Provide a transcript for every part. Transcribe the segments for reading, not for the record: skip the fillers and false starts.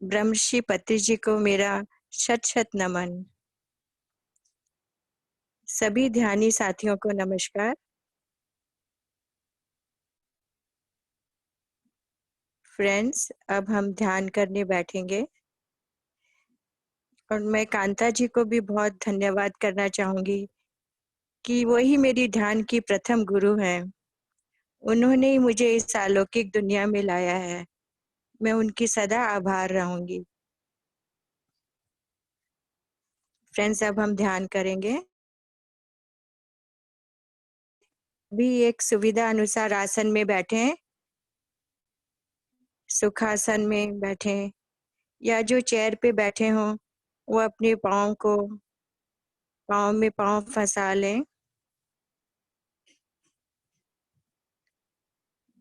ब्रह्मर्षि पत्रि जी को मेरा शत शत नमन। सभी ध्यानी साथियों को नमस्कार। फ्रेंड्स, अब हम ध्यान करने बैठेंगे और मैं कांता जी को भी बहुत धन्यवाद करना चाहूंगी कि वही मेरी ध्यान की प्रथम गुरु हैं। उन्होंने ही मुझे इस अलौकिक दुनिया में लाया है। मैं उनकी सदा आभार रहूंगी। फ्रेंड्स, अब हम ध्यान करेंगे। भी एक सुविधा अनुसार आसन में बैठे, सुखासन में बैठे या जो चेयर पे बैठे हों वो अपने पाँव में पाँव फंसा लें।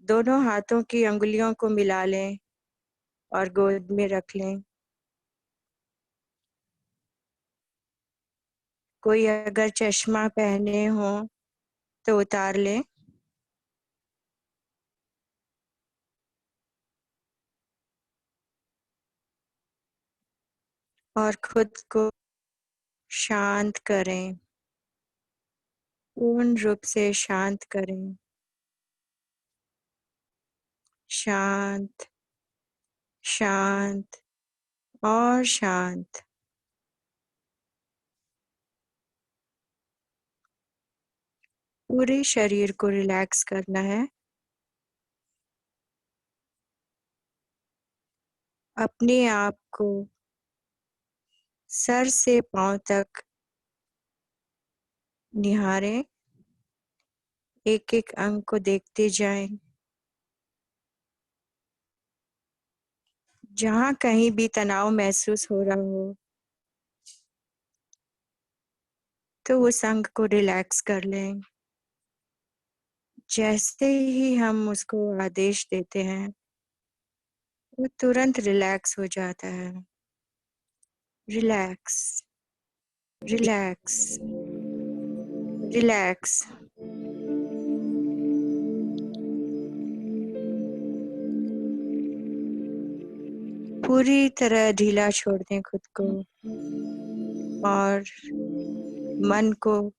दोनों हाथों की अंगुलियों को मिला लें और गोद में रख लें। कोई अगर चश्मा पहने हो तो उतार लें। और खुद को शांत करें, पूर्ण रूप से शांत करें। शांत, शांत और शांत। पूरे शरीर को रिलैक्स करना है। अपने आप को सर से पांव तक निहारें। एक एक अंग को देखते जाएं। जहां कहीं भी तनाव महसूस हो रहा हो तो उस अंग को रिलैक्स कर लें। जैसे ही हम उसको आदेश देते हैं वो तुरंत रिलैक्स हो जाता है। Relax, relax, relax. पूरी तरह ढीला छोड़ दें खुद को और मन को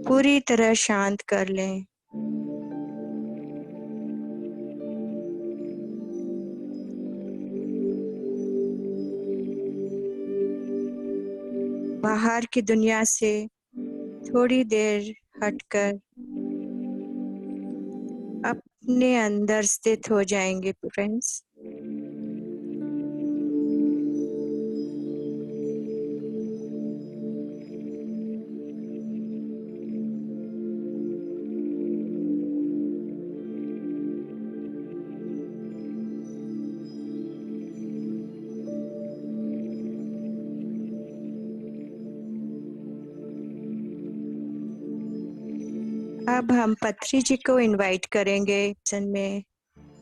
पूरी तरह शांत कर लें। बाहर की दुनिया से थोड़ी देर हटकर अपने अंदर स्थित हो जाएंगे फ्रेंड्स। अब हम पत्री जी को इनवाइट करेंगे में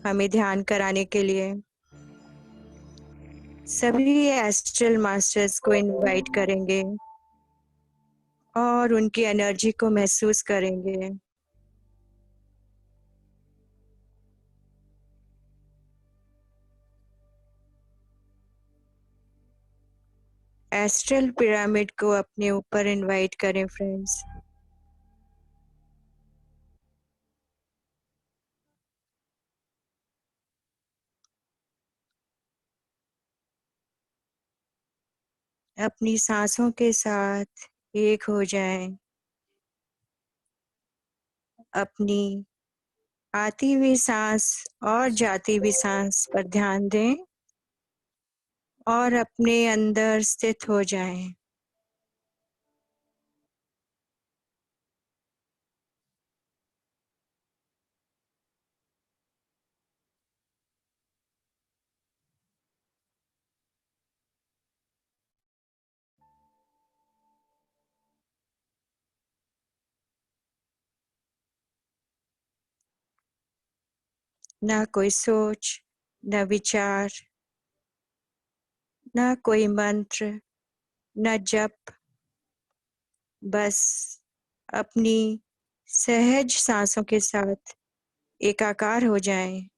हमें ध्यान कराने के लिए। सभी एस्ट्रल मास्टर्स को इनवाइट करेंगे और उनकी एनर्जी को महसूस करेंगे। एस्ट्रल पिरामिड को अपने ऊपर इनवाइट करें फ्रेंड्स। अपनी सांसों के साथ एक हो जाएं। अपनी आती हुई सांस और जाती हुई सांस पर ध्यान दें और अपने अंदर स्थित हो जाएं। ना कोई सोच, न विचार, न कोई मंत्र, न जप। बस अपनी सहज सांसों के साथ एकाकार हो जाएं।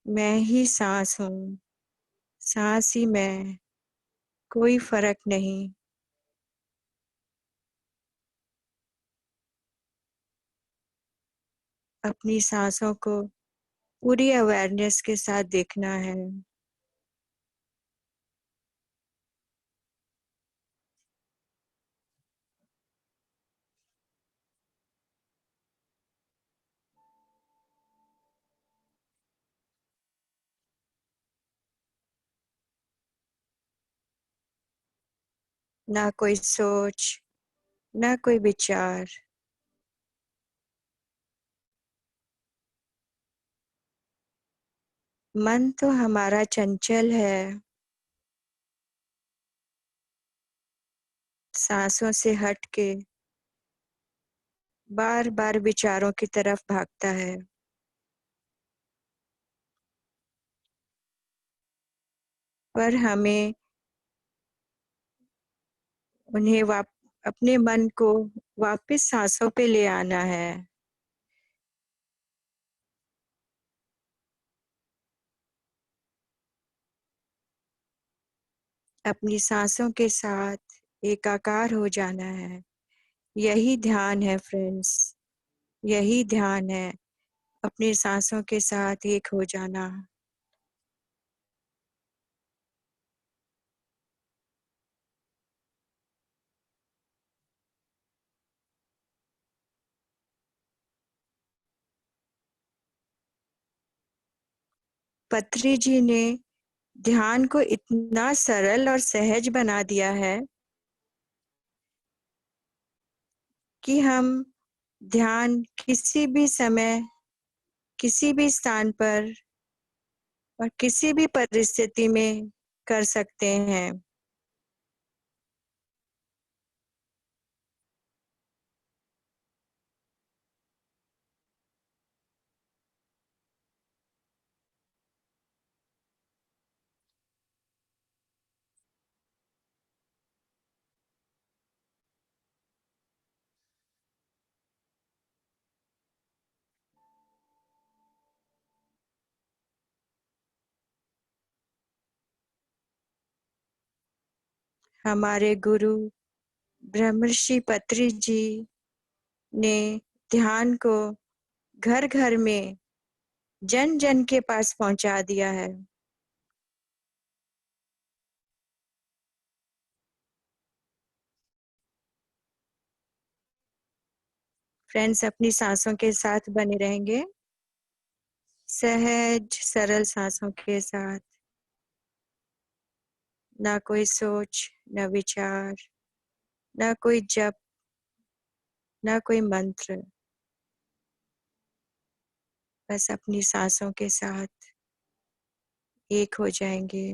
मैं ही सांस हूँ, सांस ही मैं, कोई फर्क नहीं। अपनी सांसों को पूरी अवेयरनेस के साथ देखना है। ना कोई सोच, ना कोई विचार। मन तो हमारा चंचल है, सांसों से हट के बार बार विचारों की तरफ भागता है। पर हमें उन्हें अपने मन को वापस सांसों पे ले आना है। अपनी सांसों के साथ एकाकार हो जाना है। यही ध्यान है फ्रेंड्स, यही ध्यान है, अपनी सांसों के साथ एक हो जाना। पत्री जी ने ध्यान को इतना सरल और सहज बना दिया है कि हम ध्यान किसी भी समय, किसी भी स्थान पर और किसी भी परिस्थिति में कर सकते हैं। हमारे गुरु ब्रह्मर्षि पत्री जी ने ध्यान को घर घर में, जन जन के पास पहुंचा दिया है। फ्रेंड्स, अपनी सांसों के साथ बने रहेंगे, सहज सरल सांसों के साथ। ना कोई सोच, ना विचार, ना कोई जप, ना कोई मंत्र, बस अपनी सांसों के साथ एक हो जाएंगे,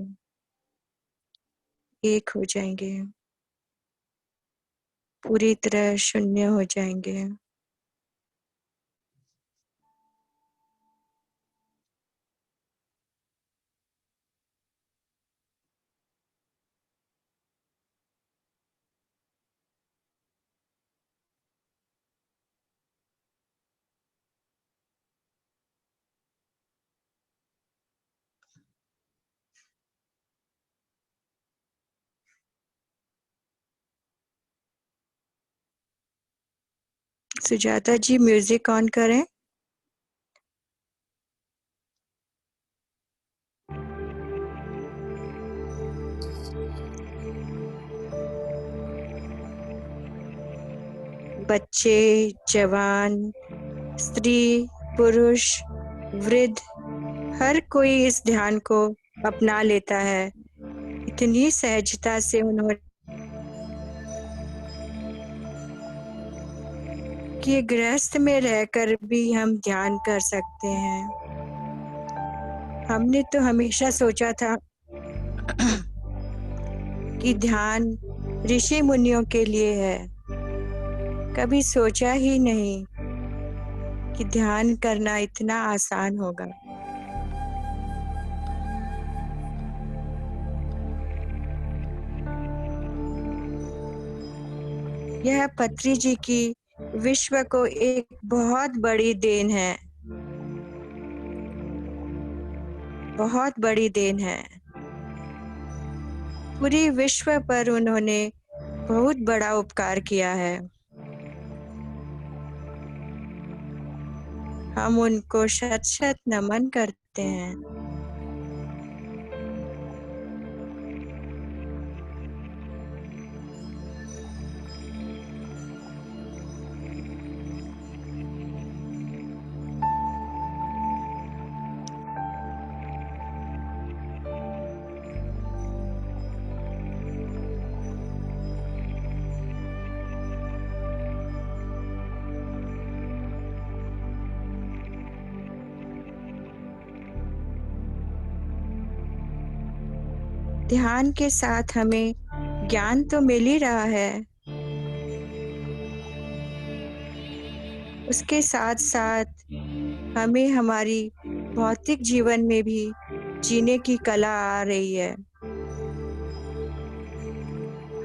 एक हो जाएंगे, पूरी तरह शून्य हो जाएंगे। सुजाता जी, म्यूजिक ऑन करें। बच्चे, जवान, स्त्री, पुरुष, वृद्ध, हर कोई इस ध्यान को अपना लेता है। इतनी सहजता से उन्होंने कि गृहस्थ में रहकर भी हम ध्यान कर सकते हैं। हमने तो हमेशा सोचा था कि ध्यान ऋषि मुनियों के लिए है। कभी सोचा ही नहीं कि ध्यान करना इतना आसान होगा। यह पत्री जी की विश्व को एक बहुत बड़ी देन है। बहुत बड़ी देन है। पूरे विश्व पर उन्होंने बहुत बड़ा उपकार किया है। हम उनको शत-शत नमन करते हैं। ध्यान के साथ हमें ज्ञान तो मिल ही रहा है, उसके साथ-साथ हमें हमारी भौतिक जीवन में भी जीने की कला आ रही है।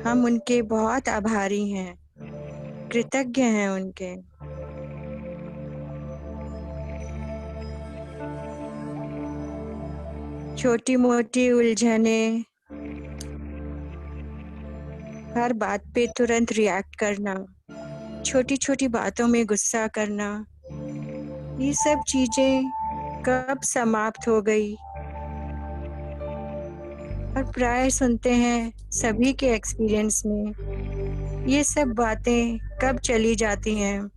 हम उनके बहुत आभारी हैं, कृतज्ञ हैं उनके। छोटी-मोटी उलझनें, हर बात पे तुरंत रिएक्ट करना, छोटी-छोटी बातों में गुस्सा करना, ये सब चीज़ें कब समाप्त हो गई? और प्राय सुनते हैं सभी के एक्सपीरियंस में, ये सब बातें कब चली जाती हैं?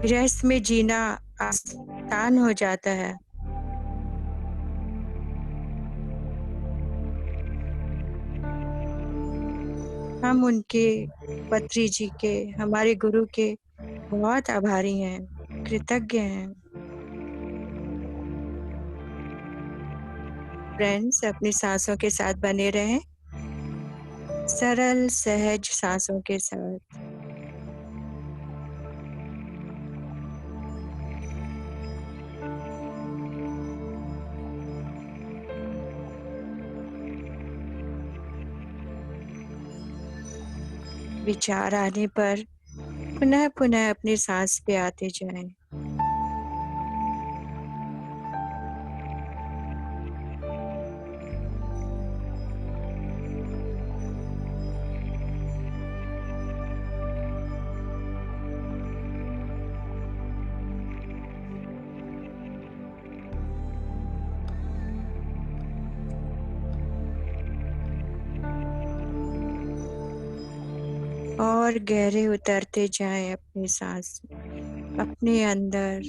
गृहस्थ में जीना आसान हो जाता है। हम उनके, पत्री जी के, हमारे गुरु के बहुत आभारी हैं, कृतज्ञ हैं। फ्रेंड्स, अपनी सांसों के साथ बने रहें, सरल सहज सांसों के साथ। विचार आने पर पुनः-पुनः अपनी सांस पे आते जाएं। और गहरे उतरते जाएं अपनी सांस में, अपने अंदर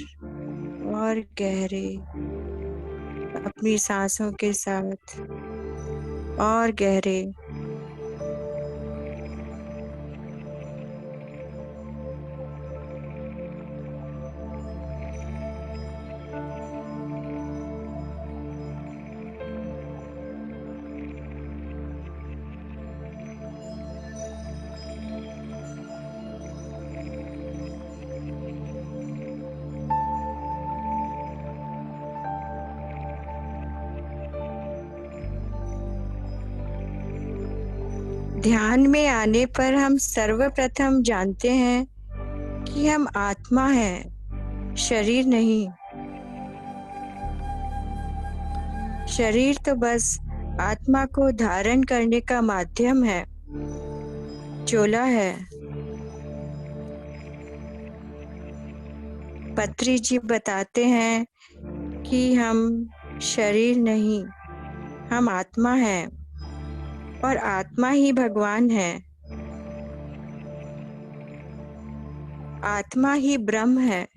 और गहरे, अपनी सांसों के साथ और गहरे। ध्यान में आने पर हम सर्वप्रथम जानते हैं कि हम आत्मा हैं, शरीर नहीं। शरीर तो बस आत्मा को धारण करने का माध्यम है, चोला है। पत्री जी बताते हैं कि हम शरीर नहीं, हम आत्मा हैं और आत्मा ही भगवान है। आत्मा ही ब्रह्म है।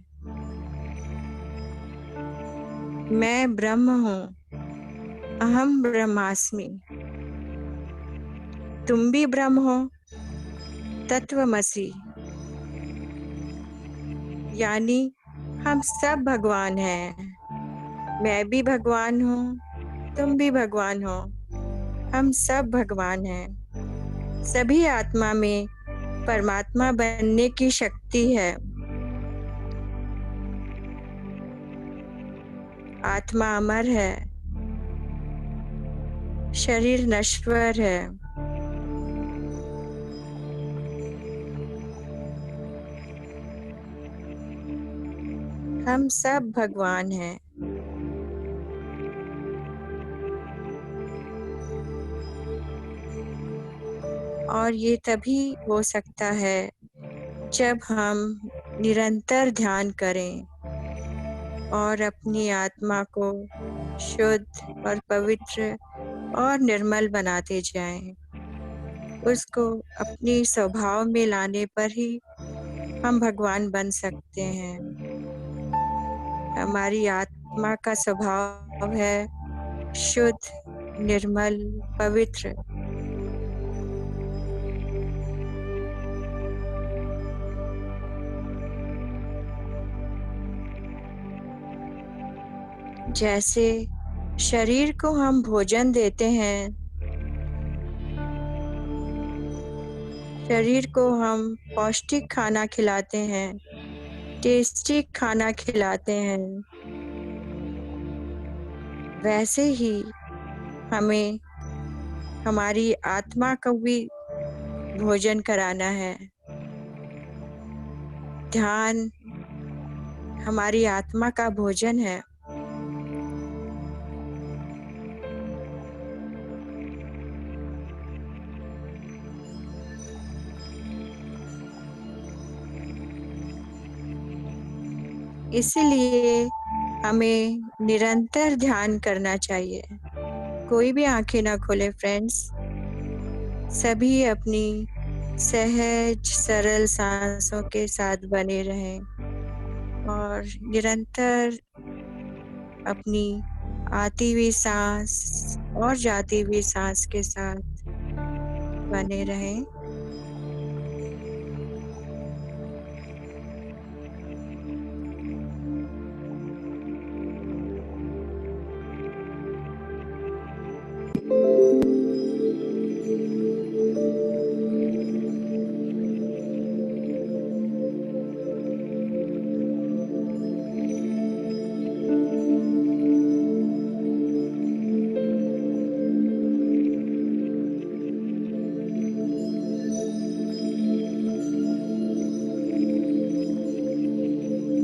मैं ब्रह्म हूँ, अहम ब्रह्मास्मि। तुम भी ब्रह्म हो, तत्वमसि। यानी हम सब भगवान हैं। मैं भी भगवान हूँ, तुम भी भगवान हो, हम सब भगवान हैं। सभी आत्मा में परमात्मा बनने की शक्ति है। आत्मा अमर है, शरीर नश्वर है। हम सब भगवान हैं। और ये तभी हो सकता है जब हम निरंतर ध्यान करें और अपनी आत्मा को शुद्ध और पवित्र और निर्मल बनाते जाएं। उसको अपनी स्वभाव में लाने पर ही हम भगवान बन सकते हैं। हमारी आत्मा का स्वभाव है शुद्ध, निर्मल, पवित्र। जैसे शरीर को हम भोजन देते हैं, शरीर को हम पौष्टिक खाना खिलाते हैं, टेस्टी खाना खिलाते हैं, वैसे ही हमें हमारी आत्मा को भी भोजन कराना है। ध्यान हमारी आत्मा का भोजन है। इसीलिए हमें निरंतर ध्यान करना चाहिए। कोई भी आंखें ना खोले फ्रेंड्स। सभी अपनी सहज सरल सांसों के साथ बने रहें और निरंतर अपनी आती हुई सांस और जाती हुई सांस के साथ बने रहें।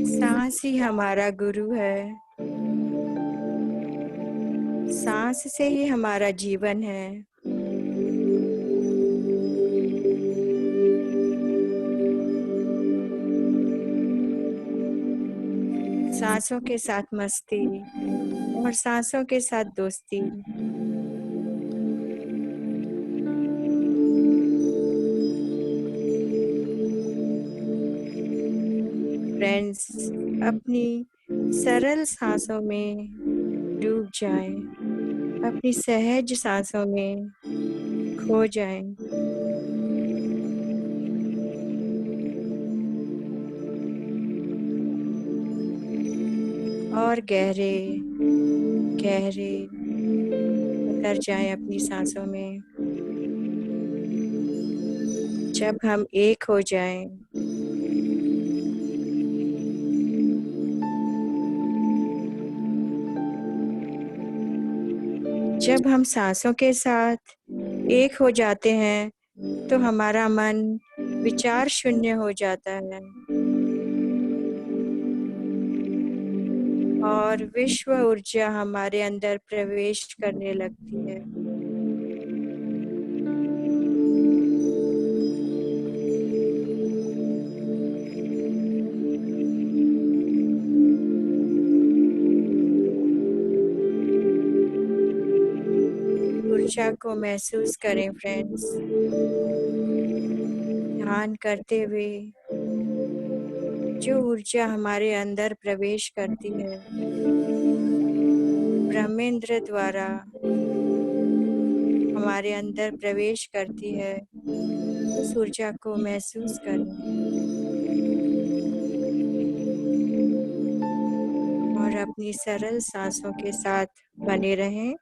सांस ही हमारा गुरु है। सांस से ही हमारा जीवन है। सांसों के साथ मस्ती और सांसों के साथ दोस्ती। फ्रेंड्स, अपनी सरल सांसों में डूब जाएं, अपनी सहज सांसों में खो जाएं। और गहरे गहरे उतर जाएं अपनी सांसों में। जब हम एक हो जाएं, जब हम सांसों के साथ एक हो जाते हैं तो हमारा मन विचार शून्य हो जाता है और विश्व ऊर्जा हमारे अंदर प्रवेश करने लगती है। ऊर्जा को महसूस करें फ्रेंड्स। ध्यान करते हुए जो ऊर्जा हमारे अंदर प्रवेश करती है ब्रह्मेंद्र द्वारा हमारे अंदर प्रवेश करती है, उस ऊर्जा को महसूस करें और अपनी सरल सांसों के साथ बने रहें।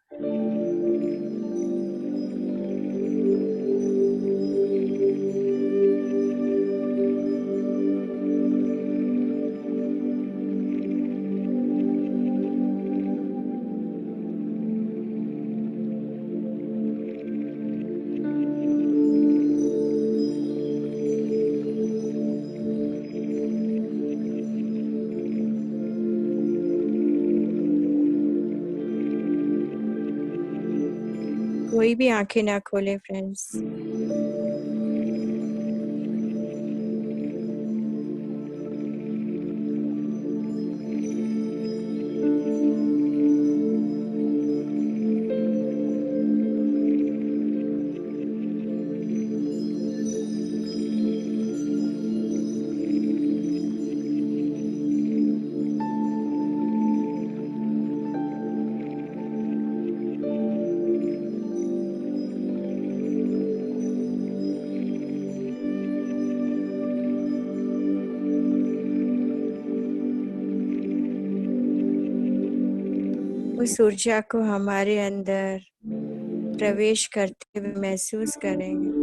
कोई भी आंखें ना खोले फ्रेंड्स। उस ऊर्जा को हमारे अंदर प्रवेश करते हुए महसूस करेंगे।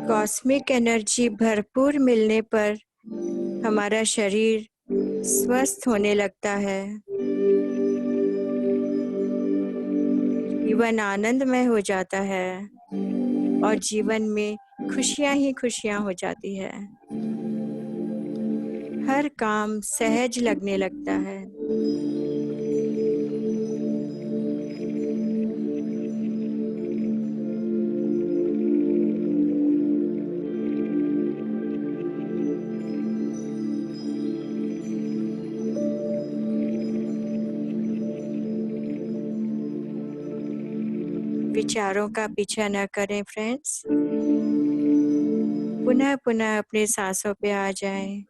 कॉस्मिक एनर्जी भरपूर मिलने पर हमारा शरीर स्वस्थ होने लगता है, जीवन आनंदमय हो जाता है और जीवन में खुशियां ही खुशियां हो जाती है। हर काम सहज लगने लगता है। विचारों का पीछा न करें फ्रेंड्स, पुनः पुनः अपने सांसों पे आ जाएं।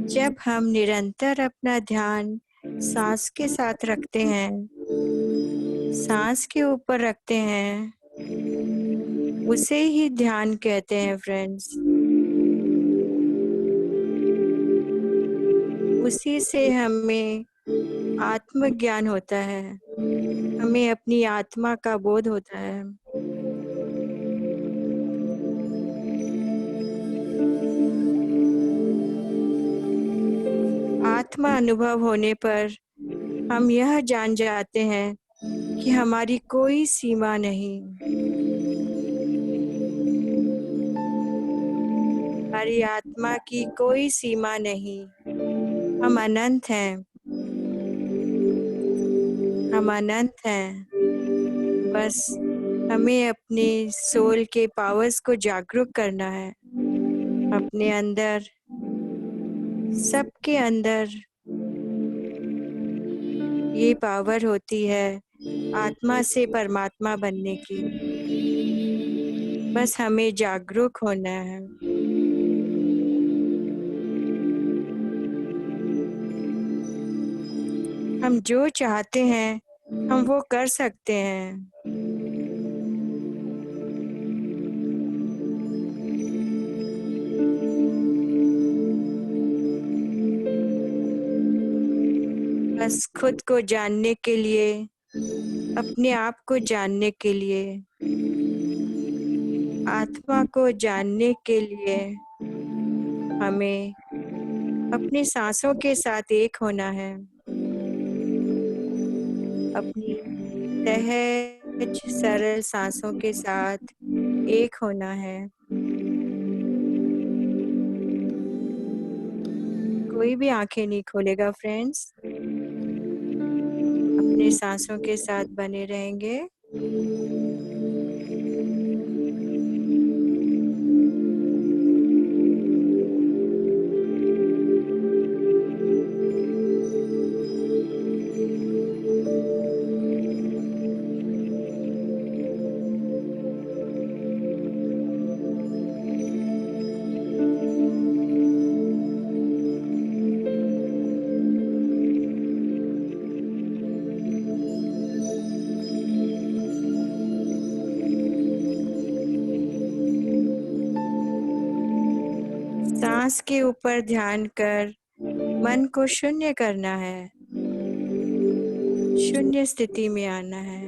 जब हम निरंतर अपना ध्यान सांस के साथ रखते हैं, सांस के ऊपर रखते हैं, उसे ही ध्यान कहते हैं फ्रेंड्स। उसी से हमें आत्मज्ञान होता है, हमें अपनी आत्मा का बोध होता है। आत्मा अनुभव होने पर हम यह जान जाते हैं कि हमारी कोई सीमा नहीं, हमारी आत्मा की कोई सीमा नहीं। हम अनंत हैं, हम अनंत हैं। बस हमें अपने सोल के पावर्स को जागरूक करना है। अपने अंदर, सबके अंदर ये पावर होती है आत्मा से परमात्मा बनने की। बस हमें जागरूक होना है। हम जो चाहते हैं हम वो कर सकते हैं। बस खुद को जानने के लिए, अपने आप को जानने के लिए, आत्मा को जानने के लिए हमें अपनी सांसों के साथ एक होना है। अपनी सहज सरल सांसों के साथ एक होना है। कोई भी आंखें नहीं खोलेगा फ्रेंड्स, अपने सांसों के साथ बने रहेंगे। सांस के ऊपर ध्यान कर मन को शून्य करना है, शून्य स्थिति में आना है।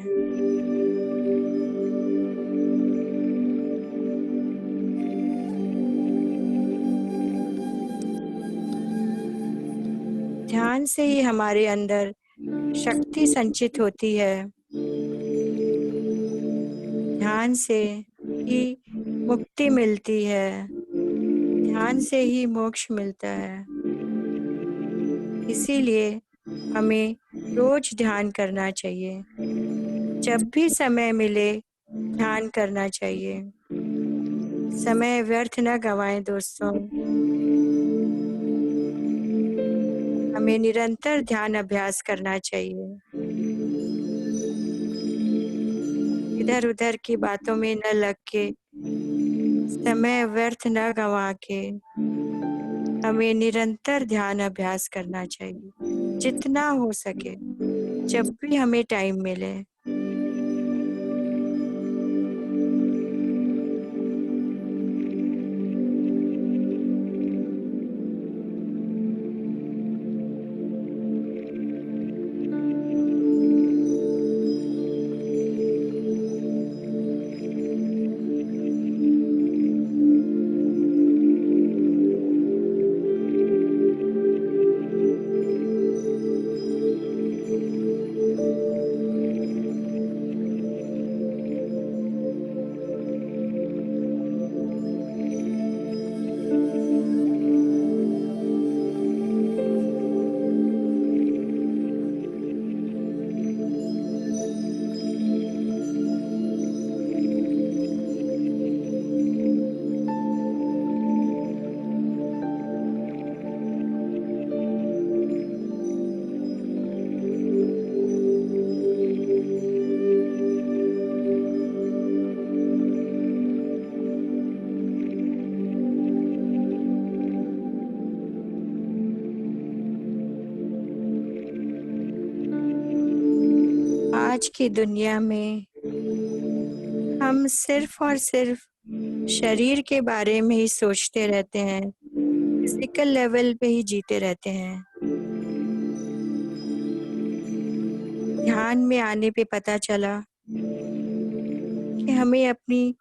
ध्यान से ही हमारे अंदर शक्ति संचित होती है। ध्यान से ही मुक्ति मिलती है। ध्यान से ही मोक्ष मिलता है। इसीलिए हमें रोज ध्यान करना चाहिए। जब भी समय मिले ध्यान करना चाहिए। समय व्यर्थ न गवाएं दोस्तों। हमें निरंतर ध्यान अभ्यास करना चाहिए। इधर उधर की बातों में न लग के, समय व्यर्थ न गवा के हमें निरंतर ध्यान अभ्यास करना चाहिए, जितना हो सके, जब भी हमें टाइम मिले। आज की दुनिया में हम सिर्फ और सिर्फ शरीर के बारे में ही सोचते रहते हैं, फिजिकल लेवल पे ही जीते रहते हैं। ध्यान में आने पे पता चला कि हमें अपनी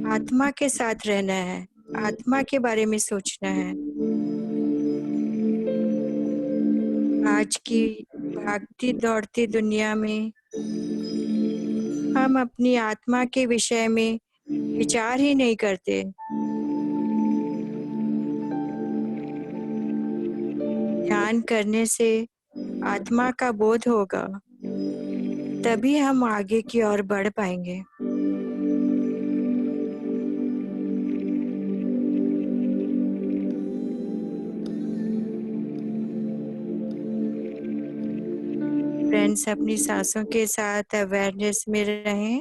आत्मा के साथ रहना है, आत्मा के बारे में सोचना है। आज की भागती दौड़ती दुनिया में हम अपनी आत्मा के विषय में विचार ही नहीं करते। ध्यान करने से आत्मा का बोध होगा, तभी हम आगे की ओर बढ़ पाएंगे। फ्रेंड्स, अपनी सांसों के साथ अवेयरनेस में रहें।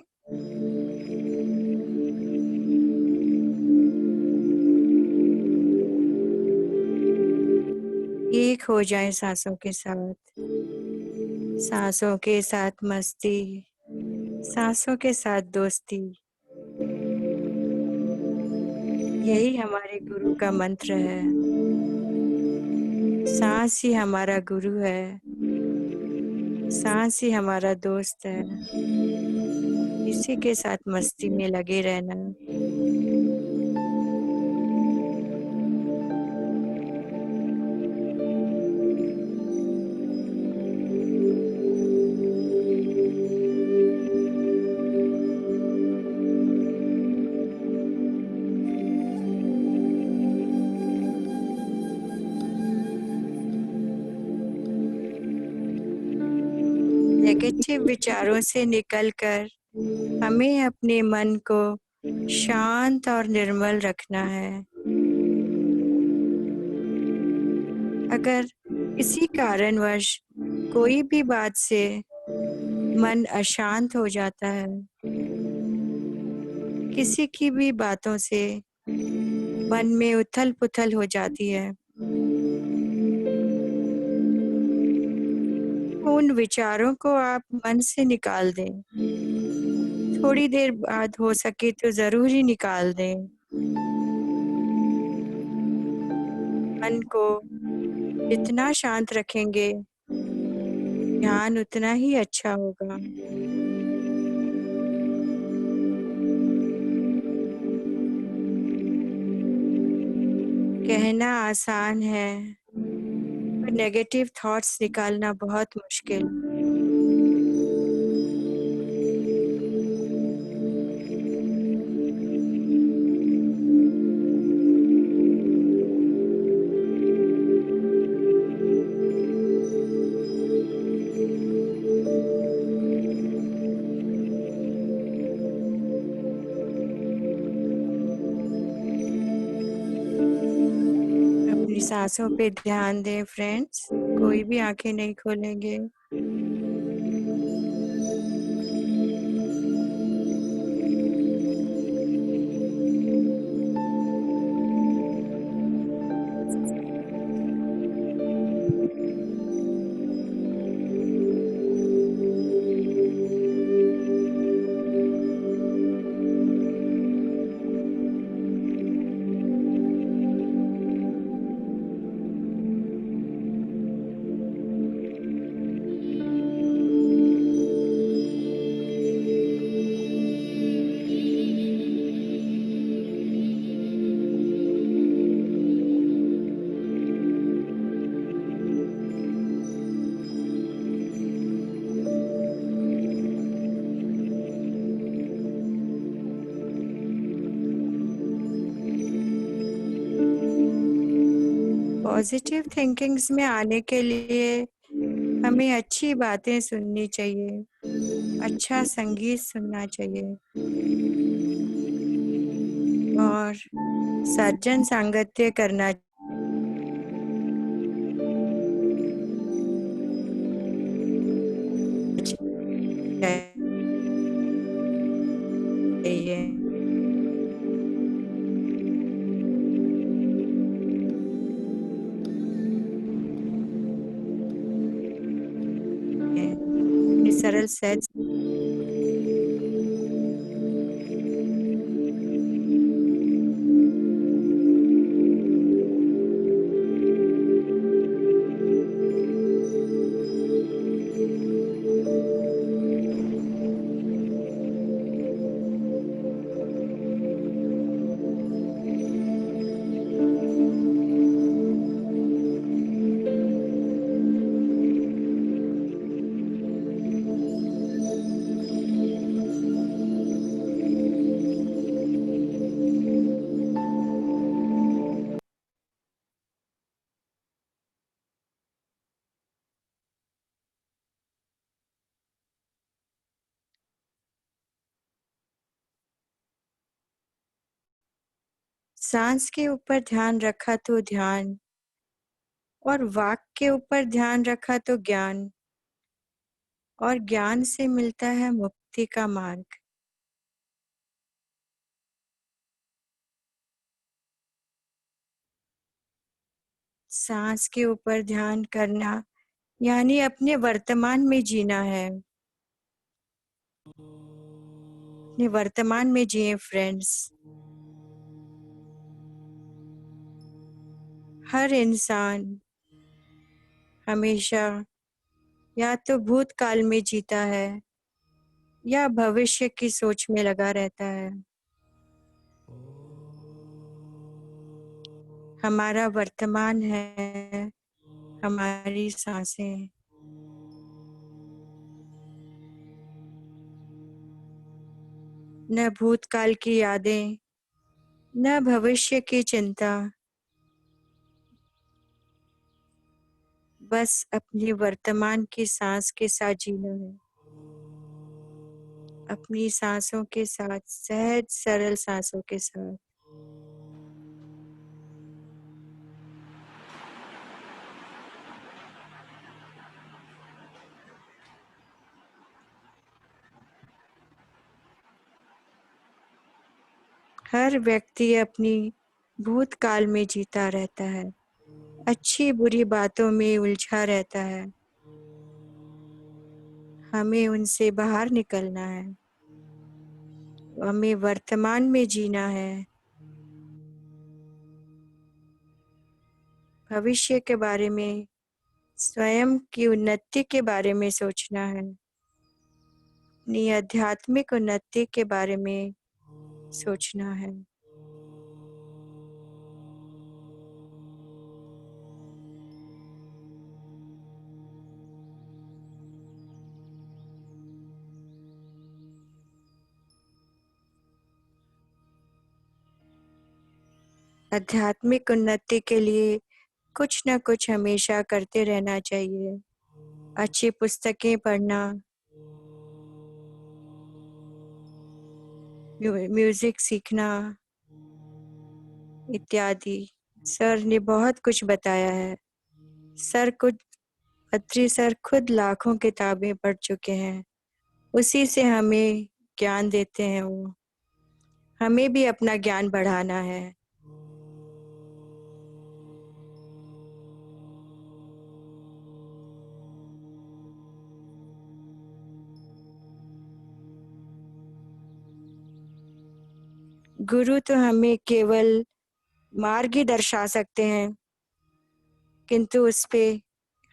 एक हो जाएं सांसों के साथ। सांसों के साथ मस्ती, सांसों के साथ दोस्ती, यही हमारे गुरु का मंत्र है। सांस ही हमारा गुरु है, सांस ही हमारा दोस्त है। इसी के साथ मस्ती में लगे रहना। नेगेटिव विचारों से निकलकर हमें अपने मन को शांत और निर्मल रखना है। अगर किसी कारणवश कोई भी बात से मन अशांत हो जाता है, किसी की भी बातों से मन में उथल पुथल हो जाती है, उन विचारों को आप मन से निकाल दें। थोड़ी देर बाद हो सके तो जरूर ही निकाल दें। मन को जितना शांत रखेंगे, ध्यान उतना ही अच्छा होगा। कहना आसान है, नेगेटिव थॉट्स निकालना बहुत मुश्किल। अपनी सांसों पे ध्यान दें फ्रेंड्स, कोई भी आंखें नहीं खोलेंगे। पॉजिटिव थिंकिंग्स में आने के लिए हमें अच्छी बातें सुननी चाहिए, अच्छा संगीत सुनना चाहिए और सज्जन सांगत्य करना चाहिए। अपनी सरल सहज सांस के ऊपर ध्यान रखा तो ध्यान, और वाक के ऊपर ध्यान रखा तो ज्ञान, और ज्ञान से मिलता है मुक्ति का मार्ग। सांस के ऊपर ध्यान करना यानी अपने वर्तमान में जीना है। अपने वर्तमान में जिए फ्रेंड्स। हर इंसान हमेशा या तो भूतकाल में जीता है या भविष्य की सोच में लगा रहता है। हमारा वर्तमान है हमारी सांसें। न भूतकाल की यादें, न भविष्य की चिंता, बस अपनी वर्तमान की सांस के साथ जीना है। अपनी सांसों के साथ, सहज सरल सांसों के साथ। हर व्यक्ति अपनी भूतकाल में जीता रहता है, अच्छी बुरी बातों में उलझा रहता है। हमें उनसे बाहर निकलना है, हमें वर्तमान में जीना है। भविष्य के बारे में, स्वयं की उन्नति के बारे में सोचना है, अपनी आध्यात्मिक उन्नति के बारे में सोचना है। आध्यात्मिक उन्नति के लिए कुछ न कुछ हमेशा करते रहना चाहिए। अच्छी पुस्तकें पढ़ना, म्यूजिक सीखना इत्यादि। सर ने बहुत कुछ बताया है। अत्रि सर खुद लाखों किताबें पढ़ चुके हैं, उसी से हमें ज्ञान देते हैं वो। हमें भी अपना ज्ञान बढ़ाना है। गुरु तो हमें केवल मार्ग ही दर्शा सकते हैं, किंतु उस पे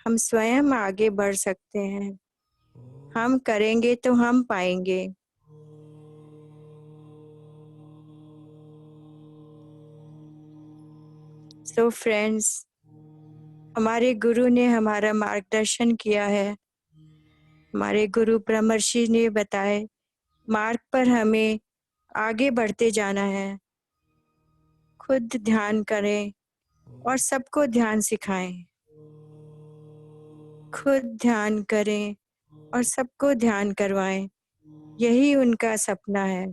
हम स्वयं आगे बढ़ सकते हैं। हम करेंगे तो हम पाएंगे। सो फ्रेंड्स, हमारे गुरु ने हमारा मार्गदर्शन किया है। हमारे गुरु ब्रह्मर्षि ने बताए मार्ग पर हमें आगे बढ़ते जाना है। खुद ध्यान करें और सबको ध्यान सिखाएं। खुद ध्यान करें और सबको ध्यान करवाएं। यही उनका सपना है।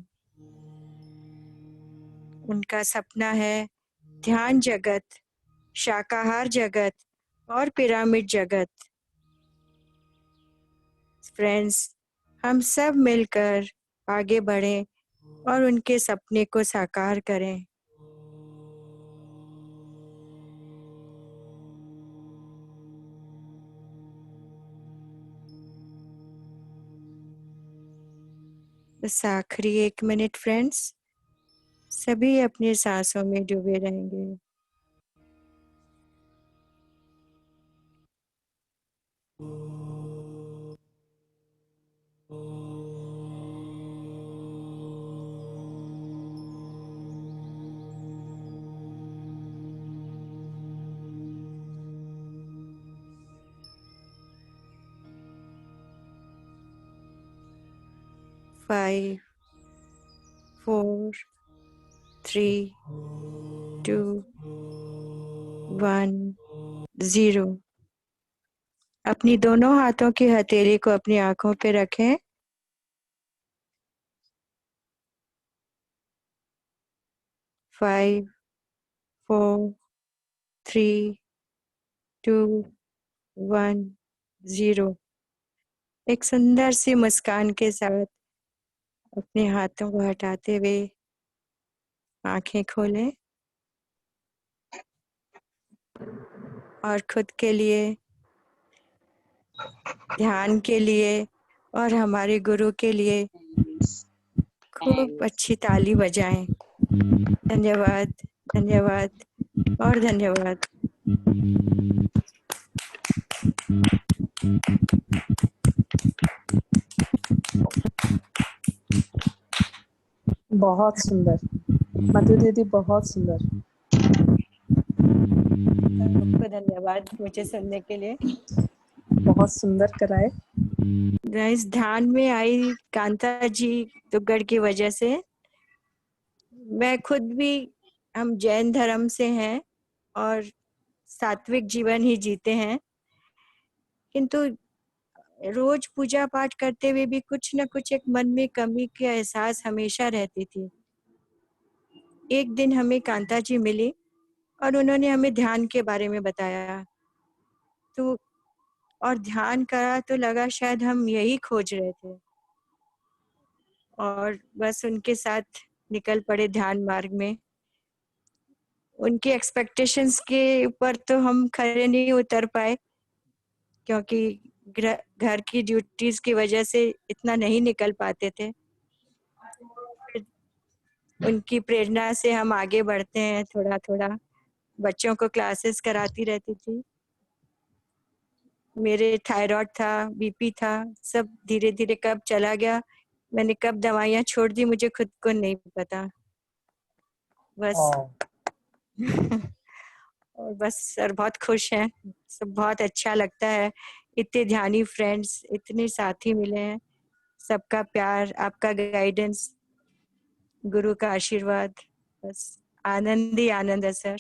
उनका सपना है ध्यान जगत, शाकाहार जगत और पिरामिड जगत। फ्रेंड्स, हम सब मिलकर आगे बढ़ें और उनके सपने को साकार करें। बस आखिरी 1 मिनट फ्रेंड्स, सभी अपनी सांसों में डूबे रहेंगे। फाइव, 4, 3, 2, 1, 0। अपनी दोनों हाथों की हथेली को अपनी आंखों पे रखें। 5, 4, 3, 2, 1, 0। एक सुंदर सी मुस्कान के साथ अपने हाथों को हटाते हुए आंखें खोलें और खुद के लिए, ध्यान के लिए और हमारे गुरु के लिए खूब अच्छी ताली बजाएं। धन्यवाद, धन्यवाद और धन्यवाद। बहुत सुंदर मधु दीदी, बहुत सुंदर। आपको धन्यवाद मुझे सुनने के लिए। बहुत सुंदर कराए। इस ध्यान में आई कांता जी दुग्गड़ की वजह से। मैं खुद भी, हम जैन धर्म से हैं और सात्विक जीवन ही जीते हैं, किंतु रोज पूजा पाठ करते हुए भी कुछ न कुछ एक मन में कमी की एहसास हमेशा रहती थी। एक दिन हमें कांता जी मिली और उन्होंने हमें ध्यान के बारे में बताया, तो और ध्यान करा तो लगा शायद हम यही खोज रहे थे, और बस उनके साथ निकल पड़े ध्यान मार्ग में। उनके एक्सपेक्टेशंस के ऊपर तो हम खरे नहीं उतर पाए, क्योंकि घर की ड्यूटीज की वजह से इतना नहीं निकल पाते थे। उनकी प्रेरणा से हम आगे बढ़ते हैं थोड़ा थोड़ा। बच्चों को क्लासेस कराती रहती थी। मेरे थायराइड था, बीपी था, सब धीरे धीरे कब चला गया, मैंने कब दवाइयाँ छोड़ दी, मुझे खुद को नहीं पता। बस और बस सर बहुत खुश हैं, सब बहुत अच्छा लगता है। इतने ध्यानी फ्रेंड्स, इतने साथी मिले हैं, सबका प्यार, आपका गाइडेंस, गुरु का आशीर्वाद, बस आनंद ही आनंद है सर।